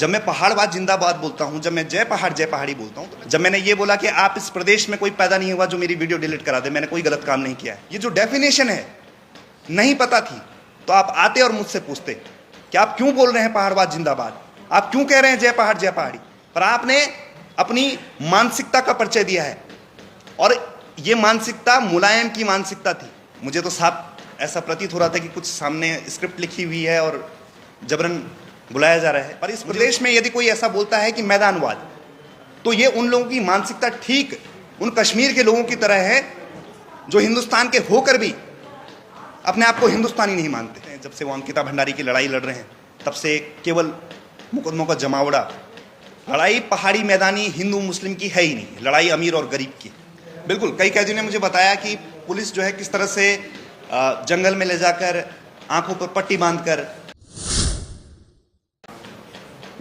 जब मैं पहाड़वाद जिंदाबाद बोलता हूं, जब मैं जय पहाड़ी बोलता हूं, जब मैंने ये बोला कि आप इस प्रदेश में कोई पैदा नहीं हुआ जो मेरी वीडियो डिलीट करा दे, मैंने कोई गलत काम नहीं किया है। ये जो डेफिनेशन है नहीं पता थी तो आप आते और मुझसे पूछते कि आप क्यों बोल रहे हैं पहाड़वाद जिंदाबाद, आप क्यों कह रहे हैं जय पहाड़ी। पर आपने अपनी मानसिकता का परिचय दिया है और ये मानसिकता मुलायम की मानसिकता थी। मुझे तो साफ ऐसा प्रतीत हो रहा था कि कुछ सामने स्क्रिप्ट लिखी हुई है और जबरन बुलाया जा रहा है। पर इस प्रदेश में यदि कोई ऐसा बोलता है कि मैदानवाद, तो ये उन लोगों की मानसिकता ठीक उन कश्मीर के लोगों की तरह है जो हिंदुस्तान के होकर भी अपने आप को हिंदुस्तानी नहीं मानते हैं। जब से वो अंकिता भंडारी की लड़ाई लड़ रहे हैं तब से केवल मुकदमों का जमावड़ा। लड़ाई पहाड़ी मैदानी हिंदू मुस्लिम की है ही नहीं, लड़ाई अमीर और गरीब की। बिल्कुल, कई कैदियों ने मुझे बताया कि पुलिस जो है किस तरह से जंगल में ले जाकर आंखों पर पट्टी बांधकर।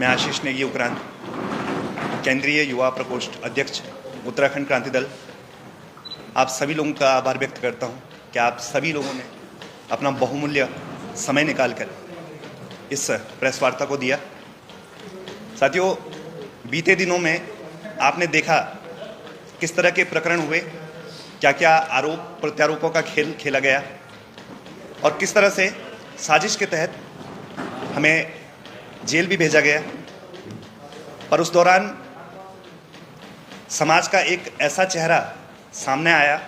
मैं आशीष नेगी उपरांत, केंद्रीय युवा प्रकोष्ठ अध्यक्ष उत्तराखंड क्रांति दल, आप सभी लोगों का आभार व्यक्त करता हूं कि आप सभी लोगों ने अपना बहुमूल्य समय निकालकर इस प्रेस वार्ता को दिया। साथियों, बीते दिनों में आपने देखा किस तरह के प्रकरण हुए, क्या क्या आरोप प्रत्यारोपों का खेल खेला गया और किस तरह से साजिश के तहत हमें जेल भी भेजा गया। पर उस दौरान समाज का एक ऐसा चेहरा सामने आया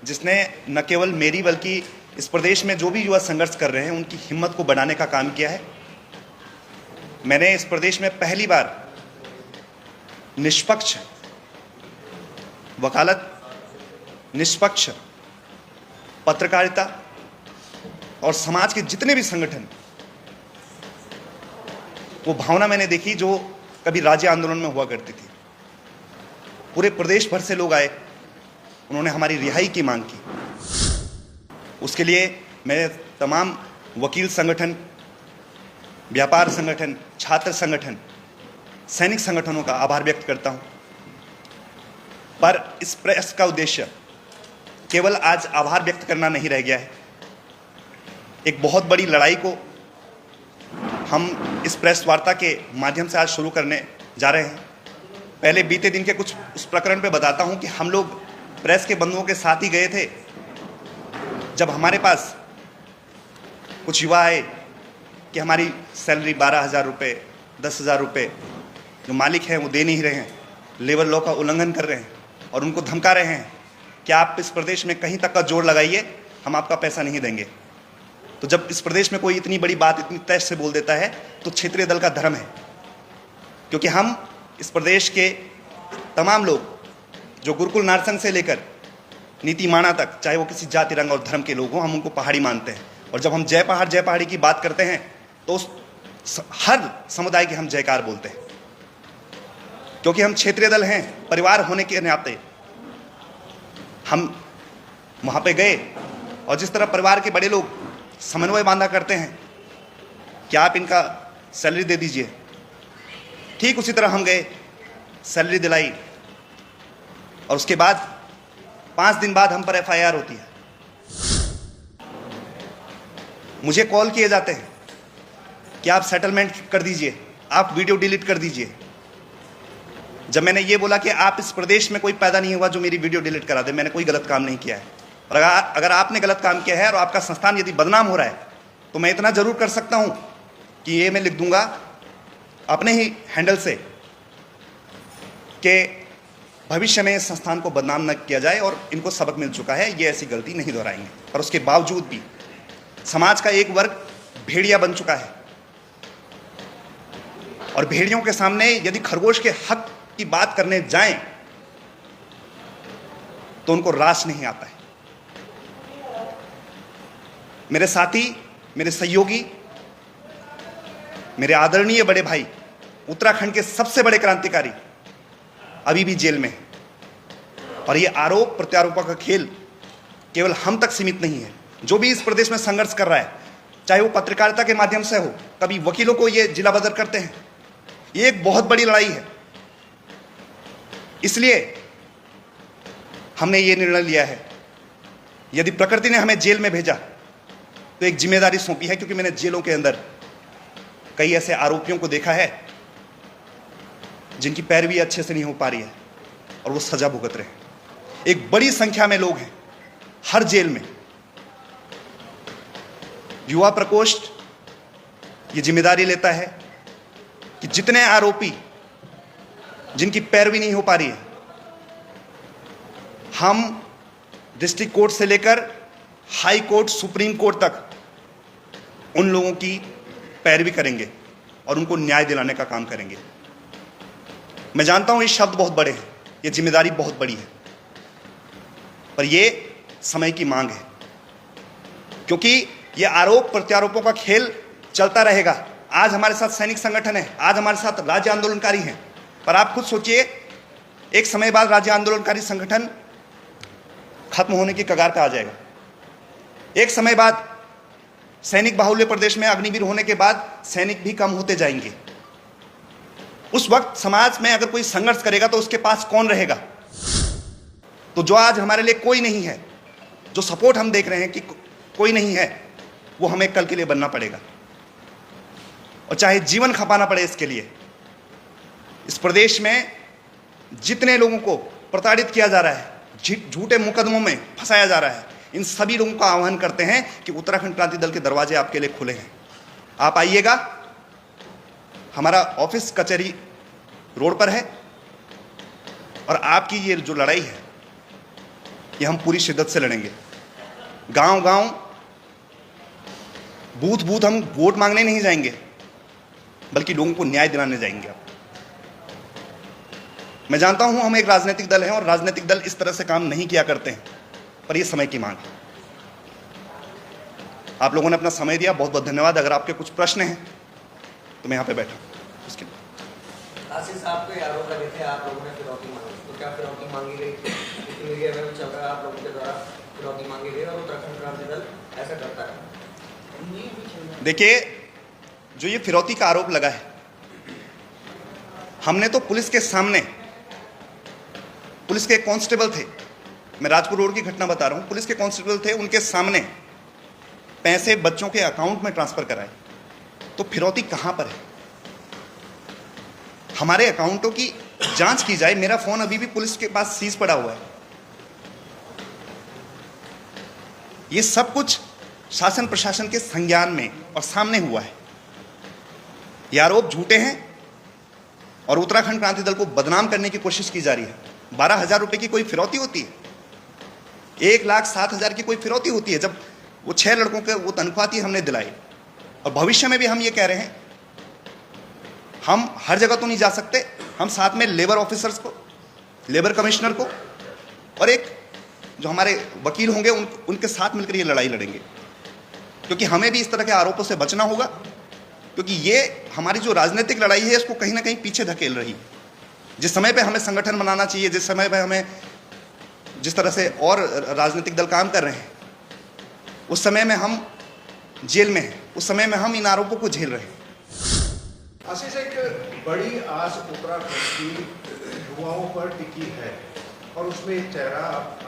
जिसने न केवल मेरी बल्कि इस प्रदेश में जो भी युवा संघर्ष कर रहे हैं उनकी हिम्मत को बढ़ाने का काम किया है। मैंने इस प्रदेश में पहली बार निष्पक्ष वकालत, निष्पक्ष पत्रकारिता और समाज के जितने भी संगठन, वो भावना मैंने देखी जो कभी राज्य आंदोलन में हुआ करती थी। पूरे प्रदेश भर से लोग आए, उन्होंने हमारी रिहाई की मांग की। उसके लिए मैं तमाम वकील संगठन, व्यापार संगठन, छात्र संगठन, सैनिक संगठनों का आभार व्यक्त करता हूं। पर इस प्रेस का उद्देश्य केवल आज आभार व्यक्त करना नहीं रह गया है। एक बहुत बड़ी लड़ाई को हम इस प्रेस वार्ता के माध्यम से आज शुरू करने जा रहे हैं। पहले बीते दिन के कुछ उस प्रकरण पे बताता हूं कि हम लोग प्रेस के बंधुओं के साथ ही गए थे जब हमारे पास कुछ युवा आए कि हमारी सैलरी 12,000 रुपये, 10,000 रुपये जो मालिक हैं वो दे नहीं रहे हैं, लेबर लॉ का उल्लंघन कर रहे हैं और उनको धमका रहे हैं कि आप इस प्रदेश में कहीं तक का जोर लगाइए, हम आपका पैसा नहीं देंगे। तो जब इस प्रदेश में कोई इतनी बड़ी बात इतनी तेज से बोल देता है तो क्षेत्रीय दल का धर्म है, क्योंकि हम इस प्रदेश के तमाम लोग जो गुरुकुल नारसंग से लेकर नीति माणा तक, चाहे वो किसी जाति रंग और धर्म के लोग हों, हम उनको पहाड़ी मानते हैं। और जब हम जय पहाड़ी की बात करते हैं तो उस हर समुदाय के हम जयकार बोलते हैं, क्योंकि हम क्षेत्रीय दल हैं। परिवार होने के नाते हम वहाँ पे गए और जिस तरह परिवार के बड़े लोग समन्वय बांधा करते हैं कि आप इनका सैलरी दे दीजिए, ठीक उसी तरह हम गए, सैलरी दिलाई और उसके बाद 5 दिन बाद हम पर FIR होती है। मुझे कॉल किए जाते हैं कि आप सेटलमेंट कर दीजिए, आप वीडियो डिलीट कर दीजिए। जब मैंने ये बोला कि आप इस प्रदेश में कोई पैदा नहीं हुआ जो मेरी वीडियो डिलीट करा दे, मैंने कोई गलत काम नहीं किया है। और अगर आपने गलत काम किया है और आपका संस्थान यदि बदनाम हो रहा है तो मैं इतना जरूर कर सकता हूं कि ये मैं लिख दूंगा अपने ही हैंडल से कि भविष्य में इस संस्थान को बदनाम न किया जाए और इनको सबक मिल चुका है, ये ऐसी गलती नहीं दोहराएंगे। पर उसके बावजूद भी समाज का एक वर्ग भेड़िया बन चुका है और भेड़ियों के सामने यदि खरगोश के हक की बात करने जाएं तो उनको रास नहीं आता है। मेरे साथी, मेरे सहयोगी, मेरे आदरणीय बड़े भाई, उत्तराखंड के सबसे बड़े क्रांतिकारी अभी भी जेल में है। और ये आरोप प्रत्यारोपों का खेल केवल हम तक सीमित नहीं है। जो भी इस प्रदेश में संघर्ष कर रहा है, चाहे वो पत्रकारिता के माध्यम से हो, कभी वकीलों को ये जिला बदर करते हैं, ये एक बहुत बड़ी लड़ाई है। इसलिए हमने ये निर्णय लिया है, यदि प्रकृति ने हमें जेल में भेजा तो एक जिम्मेदारी सौंपी है, क्योंकि मैंने जेलों के अंदर कई ऐसे आरोपियों को देखा है जिनकी पैरवी अच्छे से नहीं हो पा रही है और वो सजा भुगत रहे हैं। एक बड़ी संख्या में लोग हैं हर जेल में। युवा प्रकोष्ठ ये जिम्मेदारी लेता है कि जितने आरोपी जिनकी पैरवी नहीं हो पा रही है, हम डिस्ट्रिक्ट कोर्ट से लेकर हाई कोर्ट, सुप्रीम कोर्ट तक उन लोगों की पैरवी करेंगे और उनको न्याय दिलाने का काम करेंगे। मैं जानता हूं ये शब्द बहुत बड़े हैं, ये जिम्मेदारी बहुत बड़ी है, पर ये समय की मांग है, क्योंकि ये आरोप प्रत्यारोपों का खेल चलता रहेगा। आज हमारे साथ सैनिक संगठन है, आज हमारे साथ राज्य आंदोलनकारी हैं, पर आप खुद सोचिए एक समय बाद राज्य आंदोलनकारी संगठन खत्म होने की कगार पर आ जाएगा। एक समय बाद सैनिक बाहुल्य प्रदेश में अग्निवीर होने के बाद सैनिक भी कम होते जाएंगे। उस वक्त समाज में अगर कोई संघर्ष करेगा तो उसके पास कौन रहेगा? तो जो आज हमारे लिए कोई नहीं है, जो सपोर्ट हम देख रहे हैं कि कोई नहीं है, वो हमें कल के लिए बनना पड़ेगा, और चाहे जीवन खपाना पड़े इसके लिए। इस प्रदेश में जितने लोगों को प्रताड़ित किया जा रहा है, झूठे मुकदमों में फंसाया जा रहा है, इन सभी लोगों का आह्वान करते हैं कि उत्तराखंड क्रांति दल के दरवाजे आपके लिए खुले हैं। आप आइएगा, हमारा ऑफिस कचहरी रोड पर है, और आपकी ये जो लड़ाई है ये हम पूरी शिद्दत से लड़ेंगे। गांव गांव, बूथ बूथ हम वोट मांगने नहीं जाएंगे, बल्कि लोगों को न्याय दिलाने जाएंगे। मैं जानता हूं हम एक राजनीतिक दल हैं और राजनीतिक दल इस तरह से काम नहीं किया करते हैं, पर यह समय की मांग है। आप लोगों ने अपना समय दिया, बहुत बहुत धन्यवाद। अगर आपके कुछ प्रश्न हैं तो मैं यहाँ पे बैठा हूँ। उसके लिए आशीष साहब के आरोप लगे थे, आप लोगों ने फिरौती मांगी, तो क्या फिरौती मांगी गई? मीडिया में चल रहा है आप लोगों के द्वारा फिरौती मांगी गई और उत्तराखंड क्रांति दल ऐसा करता है। देखिए, जो ये फिरौती का आरोप लगा है, हमने तो पुलिस के सामने, पुलिस के कांस्टेबल थे, मैं राजपुर रोड की घटना बता रहा हूं, पुलिस के कांस्टेबल थे, उनके सामने पैसे बच्चों के अकाउंट में ट्रांसफर कराए। तो फिरौती कहां पर है? हमारे अकाउंटों की जांच की जाए। मेरा फोन अभी भी पुलिस के पास सीज पड़ा हुआ है। ये सब कुछ शासन प्रशासन के संज्ञान में और सामने हुआ है। ये आरोप झूठे हैं और उत्तराखंड क्रांति दल को बदनाम करने की कोशिश की जा रही है। 12,000 रुपए की कोई फिरौती होती है? 1,07,000 की कोई फिरौती होती है? जब वो 6 लड़कों के वो तनख्वाह थी हमने दिलाई। और भविष्य में भी हम ये कह रहे हैं, हम हर जगह तो नहीं जा सकते, हम साथ में लेबर ऑफिसर्स को, लेबर कमिश्नर को और एक जो हमारे वकील होंगे उनके साथ मिलकर ये लड़ाई लड़ेंगे, क्योंकि हमें भी इस तरह के आरोपों से बचना होगा, क्योंकि ये हमारी जो राजनीतिक लड़ाई है इसको कहीं ना कहीं पीछे धकेल रही है। जिस समय पे हमें संगठन बनाना चाहिए, जिस समय पे हमें जिस तरह से और राजनीतिक दल काम कर रहे हैं, उस समय में हम जेल में हैं, उस समय में हम इन आरोपों को झेल रहे हैं। आशीष, एक बड़ी आस उत्तराखंड की युवाओं पर टिकी है और उसमें एक चेहरा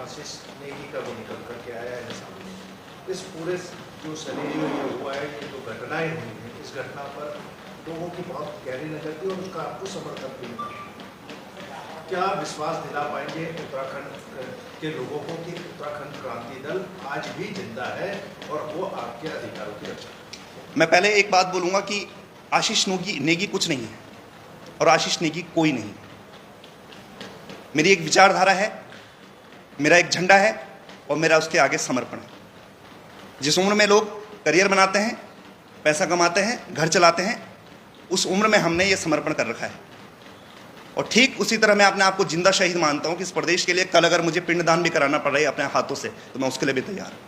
आशीष नेगी का वो निकल करके आया है सामने। इस पूरे जो सनेरियो ये हुआ है, ये जो घटनाएं हुई हैं, इस घटना पर लोगों की बहुत गहरी नजर थी और उसका आपको समर्थन भी मिला। क्या विश्वास दिला पाएंगे उत्तराखंड के लोगों को कि उत्तराखंड क्रांति दल आज भी जिंदा है और वो आपके अधिकारों की रक्षा? मैं पहले एक बात बोलूंगा कि आशीष नेगी कुछ नहीं है और आशीष नेगी कोई नहीं। मेरी एक विचारधारा है, मेरा एक झंडा है और मेरा उसके आगे समर्पण है। जिस उम्र में लोग करियर बनाते हैं, पैसा कमाते हैं, घर चलाते हैं, उस उम्र में हमने ये समर्पण कर रखा है। और ठीक उसी तरह मैं अपने आप को जिंदा शहीद मानता हूं कि इस प्रदेश के लिए कल अगर मुझे पिंडदान भी कराना पड़ रहा है अपने हाथों से, तो मैं उसके लिए भी तैयार हूं।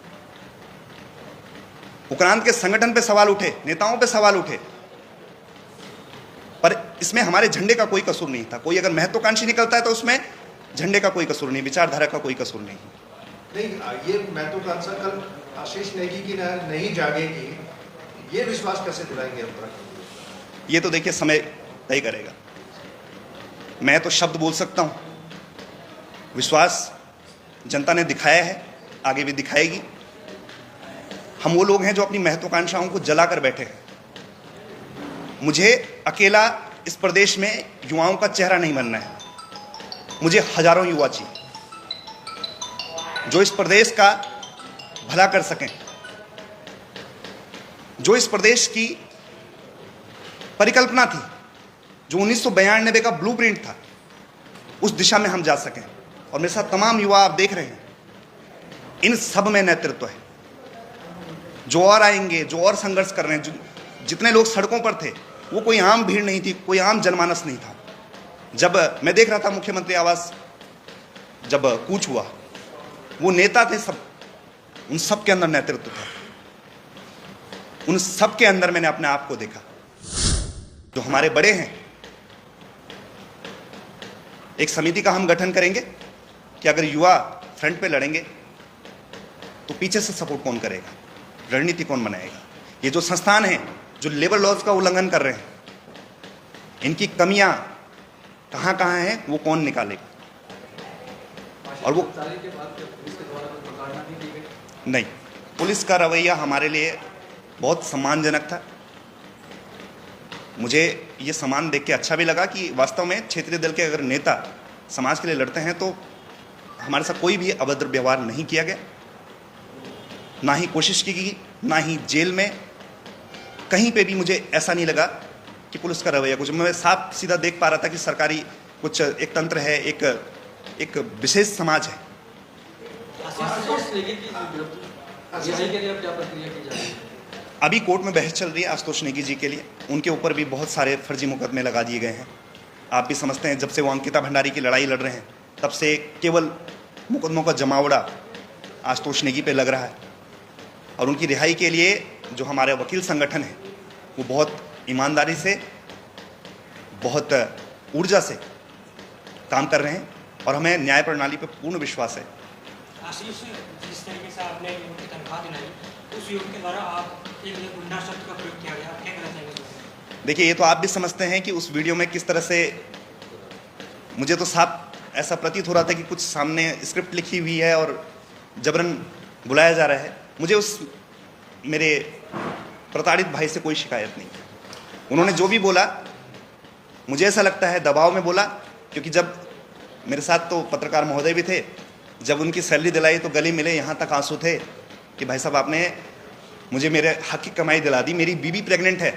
उक्रांत के संगठन पे सवाल उठे, नेताओं पे सवाल उठे, पर इसमें हमारे झंडे का कोई कसूर नहीं था। कोई अगर महत्वाकांक्षी निकलता है तो उसमें झंडे का कोई कसूर नहीं, विचारधारा का कोई कसूर नहीं। ये महत्वाकांक्षा कल आशीष नेगी की नहीं जागेगी, ये विश्वास कैसे दिलाएंगे उत्तराखंड? ये तो देखिए समय तय करेगा। मैं तो शब्द बोल सकता हूं, विश्वास जनता ने दिखाया है, आगे भी दिखाएगी। हम वो लोग हैं जो अपनी महत्वाकांक्षाओं को जलाकर बैठे हैं। मुझे अकेला इस प्रदेश में युवाओं का चेहरा नहीं बनना है, मुझे हजारों युवा चाहिए जो इस प्रदेश का भला कर सकें, जो इस प्रदेश की परिकल्पना थी, जो 1992 का ब्लूप्रिंट था, उस दिशा में हम जा सकें। और मेरे साथ तमाम युवा आप देख रहे हैं, इन सब में नेतृत्व है। जो और आएंगे, जो और संघर्ष कर रहे हैं, जितने लोग सड़कों पर थे, वो कोई आम भीड़ नहीं थी, कोई आम जनमानस नहीं था। जब मैं देख रहा था मुख्यमंत्री आवास जब कूच हुआ, वो नेता थे सब, उन सब के अंदर नेतृत्व था, उन सब के अंदर मैंने अपने आप को देखा। जो हमारे बड़े हैं, एक समिति का हम गठन करेंगे कि अगर युवा फ्रंट पे लड़ेंगे तो पीछे से सपोर्ट कौन करेगा, रणनीति कौन बनाएगा। ये जो संस्थान हैं जो लेबर लॉज का उल्लंघन कर रहे हैं, इनकी कमियां कहां कहां हैं, वो कौन निकालेगा। और वो नहीं, पुलिस का रवैया हमारे लिए बहुत सम्मानजनक था। मुझे ये सम्मान देख के अच्छा भी लगा कि वास्तव में क्षेत्रीय दल के अगर नेता समाज के लिए लड़ते हैं तो हमारे साथ कोई भी अभद्र व्यवहार नहीं किया गया, ना ही कोशिश की गई, ना ही जेल में कहीं पे भी मुझे ऐसा नहीं लगा कि पुलिस का रवैया कुछ। मैं साफ सीधा देख पा रहा था कि सरकारी कुछ एक तंत्र है, एक विशेष समाज है। अभी कोर्ट में बहस चल रही है आशुतोष नेगी जी के लिए, उनके ऊपर भी बहुत सारे फर्जी मुकदमे लगा दिए गए हैं। आप भी समझते हैं, जब से वो अंकिता भंडारी की लड़ाई लड़ रहे हैं तब से केवल मुकदमों का जमावड़ा आशुतोष नेगी पे लग रहा है। और उनकी रिहाई के लिए जो हमारे वकील संगठन है वो बहुत ईमानदारी से, बहुत ऊर्जा से काम कर रहे हैं और हमें न्याय प्रणाली पर पूर्ण विश्वास है। आशीष, जिस तरीके से आपने युवक की तनख्वाह दिलाई, उस युवक के द्वारा आप एक गुंडा शब्द का प्रयोग किया गया, आप क्या कहना चाहेंगे? देखिए, ये तो आप भी समझते हैं कि उस वीडियो में किस तरह से, मुझे तो साफ ऐसा प्रतीत हो रहा था कि कुछ सामने स्क्रिप्ट लिखी हुई है और जबरन बुलाया जा रहा है। मुझे उस मेरे प्रताड़ित भाई से कोई शिकायत नहीं। उन्होंने जो भी बोला, मुझे ऐसा लगता है दबाव में बोला, क्योंकि जब मेरे साथ तो पत्रकार महोदय भी थे, जब उनकी सैलरी दिलाई तो गले मिले, यहाँ तक आंसू थे कि भाई साहब आपने मुझे मेरे हक की कमाई दिला दी, मेरी बीवी प्रेग्नेंट है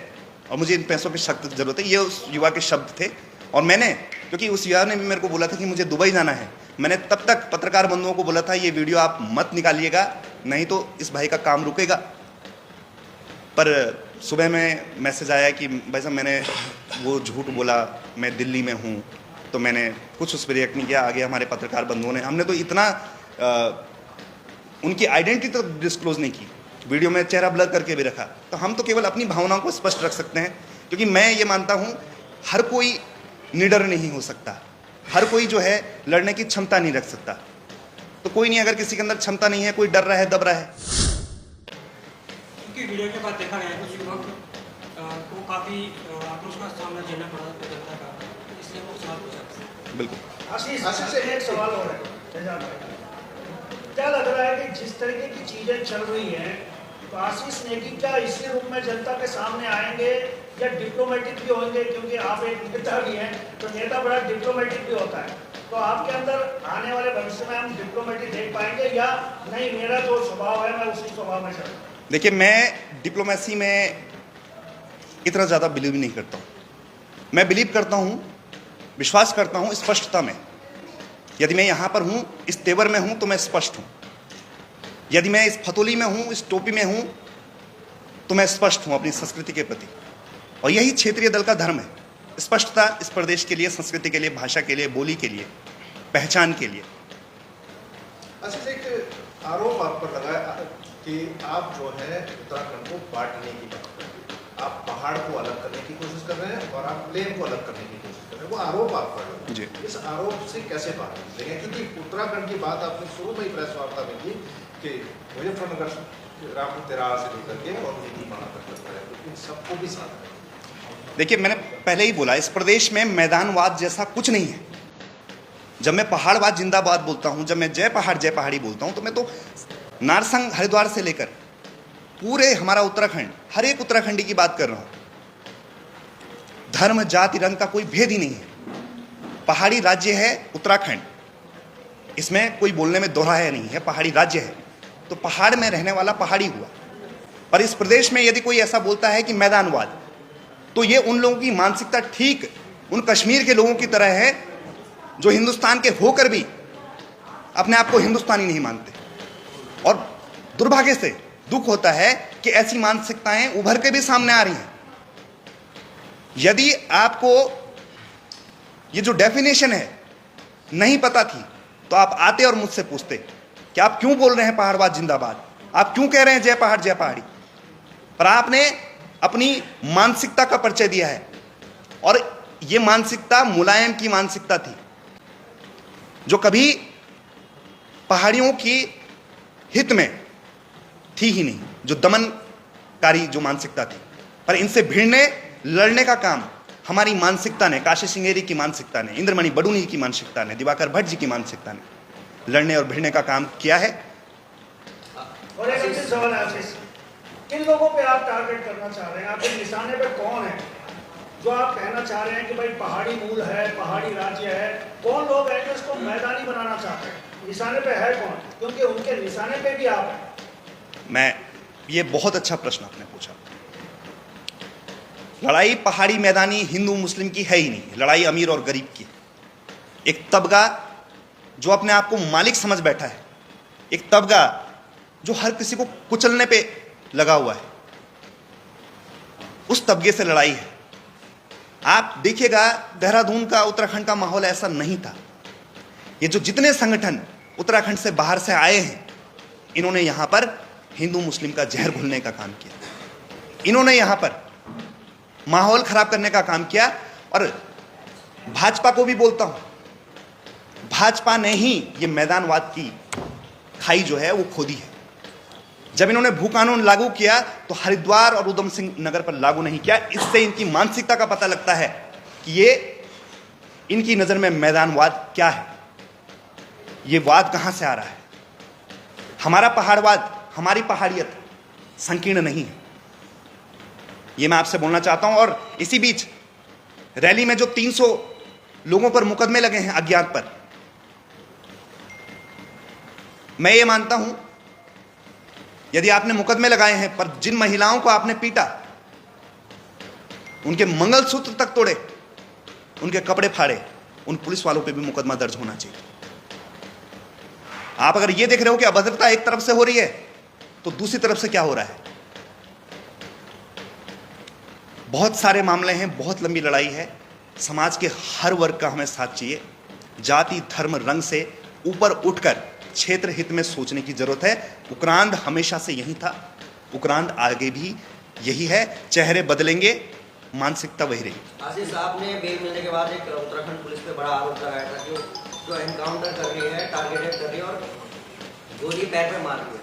और मुझे इन पैसों की सख्त ज़रूरत है। ये उस युवा के शब्द थे। और मैंने, क्योंकि उस युवा ने भी मेरे को बोला था कि मुझे दुबई जाना है, मैंने तब तक पत्रकार बंधुओं को बोला था ये वीडियो आप मत निकालिएगा, नहीं तो इस भाई का काम रुकेगा। पर सुबह में मैसेज आया कि भाई साहब मैंने वो झूठ बोला, मैं दिल्ली में हूँ, तो मैंने कुछ उस पर रिएक्ट नहीं किया। आगे हमारे पत्रकार बंधुओं ने, हमने तो इतना उनकी आइडेंटिटी तो डिस्क्लोज नहीं की, वीडियो में चेहरा ब्लर करके भी रखा। तो हम तो केवल अपनी भावनाओं को स्पष्ट रख सकते हैं, क्योंकि मैं ये मानता हूँ हर कोई निडर नहीं हो सकता, हर कोई जो है लड़ने की क्षमता नहीं रख सकता। तो कोई नहीं, अगर किसी के अंदर क्षमता नहीं है, कोई डर रहा है, दब रहा है। क्योंकि वीडियो के बाद देखा गया कुछ युवक को काफ़ी आक्रोश का सामना झेलना पड़ा जनता का, इसलिए वो सवाल पूछा। बिल्कुल। आशीष से एक सवाल और है, क्या लग रहा है कि जिस तरीके की चीजें चल रही हैं, तो आशीष नेगी क्या इसी रूप में जनता के सामने आएंगे या डिप्लोमेटिक भी होंगे? क्योंकि आप एक नेता भी हैं, तो नेता बड़ा डिप्लोमेटिक भी होता है। तो आपके अंदर आने वाले भविष्य में हम डिप्लोमेटिक देख पाएंगे या नहीं, मेरा जो स्वभाव है मैं उसी स्वभाव में चलूँ? देखिए, मैं डिप्लोमेसी में इतना ज़्यादा बिलीव नहीं करता हूँ। मैं बिलीव करता हूँ, विश्वास करता हूँ स्पष्टता में। यदि मैं यहाँ पर हूँ, इस तेवर में हूँ, तो मैं स्पष्ट हूँ। यदि मैं इस फतोली में हूँ, इस टोपी में हूँ, तो मैं स्पष्ट हूँ अपनी संस्कृति के प्रति। और यही क्षेत्रीय दल का धर्म है, स्पष्टता इस प्रदेश के लिए, संस्कृति के लिए, भाषा के लिए, बोली के लिए, पहचान के लिए। अच्छा, एक आरोप आप पर लगा कि आप जो है उत्तराखंड को बांटने की बात कर रहे हैं, आप पहाड़ को अलग करने की कोशिश कर रहे हैं और आप प्लेन को अलग करने की कोशिश कर रहे हैं, वो आरोप आप कर रहे हैं जी। इस आरोप से कैसे बाहर निकलेंगे? क्योंकि उत्तराखंड की बात आपने शुरू में ही प्रेस वार्ता में की कि मुजफ्फरनगर रामपुर तेराह से लेकर के और नीतिमाणा तक करता है, तो इन सबको भी साथ है। देखिए, मैंने पहले ही बोला, इस प्रदेश में मैदानवाद जैसा कुछ नहीं है। जब मैं पहाड़वाद जिंदाबाद बोलता हूँ, जब मैं जय पहाड़ जय पहाड़ी बोलता हूँ, तो मैं तो नारसंग हरिद्वार से लेकर पूरे हमारा उत्तराखंड, हर एक उत्तराखंडी की बात कर रहा हूँ। धर्म जाति रंग का कोई भेद ही नहीं है। पहाड़ी राज्य है उत्तराखंड, इसमें कोई बोलने में दोहराया नहीं है, पहाड़ी राज्य है तो पहाड़ में रहने वाला पहाड़ी हुआ। पर इस प्रदेश में यदि कोई ऐसा बोलता है कि मैदानवाद, तो ये उन लोगों की मानसिकता ठीक उन कश्मीर के लोगों की तरह है जो हिंदुस्तान के होकर भी अपने आप को हिंदुस्तानी नहीं मानते। और दुर्भाग्य से दुख होता है कि ऐसी मानसिकताएं उभर के भी सामने आ रही हैं। यदि आपको ये जो डेफिनेशन है नहीं पता थी तो आप आते और मुझसे पूछते कि आप क्यों बोल रहे हैं पहाड़वाद जिंदाबाद, आप क्यों कह रहे हैं जय पहाड़ जय पहाड़ी। पर आपने अपनी मानसिकता का परिचय दिया है और ये मानसिकता मुलायम की मानसिकता थी जो कभी पहाड़ियों की हित में थी ही नहीं, जो दमनकारी जो मानसिकता थी। पर इनसे भिड़ने लड़ने का काम हमारी मानसिकता ने, काशी सिंगेरी की मानसिकता ने, इंद्रमणि बडूनी की मानसिकता ने, दिवाकर भट्ट जी की मानसिकता ने लड़ने और भिड़ने का काम किया है। और एक अंतिम सवाल है आशीष, किन लोगों पे आप टारगेट करना चाह रहे हैं? आपके निशाने पे कौन है जो आप कहना चाह रहे हैं कि भाई पहाड़ी मूल है, पहाड़ी राज्य है? कौन लोग हैं जो इसको मैदानी बनाना चाहते हैं? निशाने पे है कौन? क्योंकि उनके निशाने पे भी आप हैं। ये बहुत अच्छा प्रश्न आपने पूछा। लड़ाई पहाड़ी मैदानी हिंदू मुस्लिम की है ही नहीं, लड़ाई अमीर और गरीब की। एक तबका जो अपने आप को मालिक समझ बैठा है, एक तबका जो हर किसी को कुचलने पे लगा हुआ है, उस तबके से लड़ाई है। आप देखिएगा देहरादून का, उत्तराखंड का माहौल ऐसा नहीं था। ये जो जितने संगठन उत्तराखंड से बाहर से आए हैं, इन्होंने यहां पर हिंदू मुस्लिम का जहर घुलने का काम किया, इन्होंने यहां पर माहौल खराब करने का काम किया। और भाजपा को भी बोलता हूं, भाजपा ने ही ये मैदानवाद की खाई जो है वो खोदी है। जब इन्होंने भू कानून लागू किया तो हरिद्वार और उधम सिंह नगर पर लागू नहीं किया। इससे इनकी मानसिकता का पता लगता है कि ये इनकी नजर में मैदानवाद क्या है, ये वाद कहां से आ रहा है। हमारा पहाड़वाद, हमारी पहाड़ियत संकीर्ण नहीं है, ये मैं आपसे बोलना चाहता हूं। और इसी बीच रैली में जो 300 लोगों पर मुकदमे लगे हैं अज्ञात पर, मैं ये मानता हूं यदि आपने मुकदमे लगाए हैं पर जिन महिलाओं को आपने पीटा, उनके मंगलसूत्र तक तोड़े, उनके कपड़े फाड़े, उन पुलिस वालों पे भी मुकदमा दर्ज होना चाहिए। आप अगर ये देख रहे हो कि अभद्रता एक तरफ से हो रही है तो दूसरी तरफ से क्या हो रहा है। बहुत सारे मामले हैं, बहुत लंबी लड़ाई है। समाज के हर वर्ग का हमें साथ चाहिए। जाति धर्म रंग से ऊपर उठकर क्षेत्र हित में सोचने की जरूरत है। उक्रांद हमेशा से यही था, उक्रांद आगे भी यही है। चेहरे बदलेंगे, मानसिकता वही रही। आशीष साहब ने बेल मिलने के बाद एक उत्तराखंड पुलिस पे बड़ा आरोप लगाया था कि जो एनकाउंटर कर रही है, टारगेटेड कर रही है और गोली पैर पे मार रही है।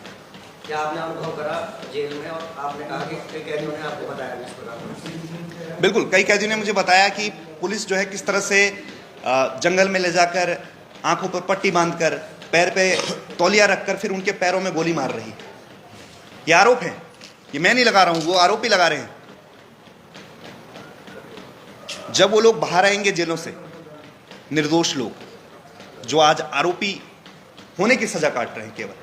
क्या आपने अनुभव करा जेल में? और आपने कहा कि कई कैदियों ने आपको बताया इस प्रकार? बिल्कुल, कई कैदियों ने मुझे बताया कि पुलिस जो है किस तरह से जंगल में ले जाकर आंखों पर पट्टी बांधकर पैर पे तौलिया रखकर फिर उनके पैरों में गोली मार रही। ये आरोप है, ये मैं नहीं लगा रहा हूं, वो आरोपी लगा रहे हैं। जब वो लोग बाहर आएंगे जेलों से, निर्दोष लोग जो आज आरोपी होने की सजा काट रहे हैं केवल,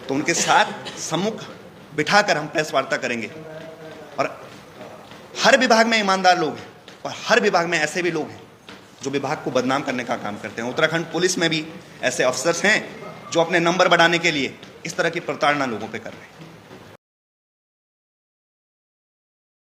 तो उनके साथ सम्मुख बिठाकर हम प्रेस वार्ता करेंगे। और हर विभाग में ईमानदार लोग हैं और हर विभाग में ऐसे भी लोग हैं जो विभाग को बदनाम करने का काम करते हैं। उत्तराखंड पुलिस में भी ऐसे अफसर्स हैं जो अपने नंबर बढ़ाने के लिए इस तरह की प्रताड़ना लोगों पे कर रहे हैं।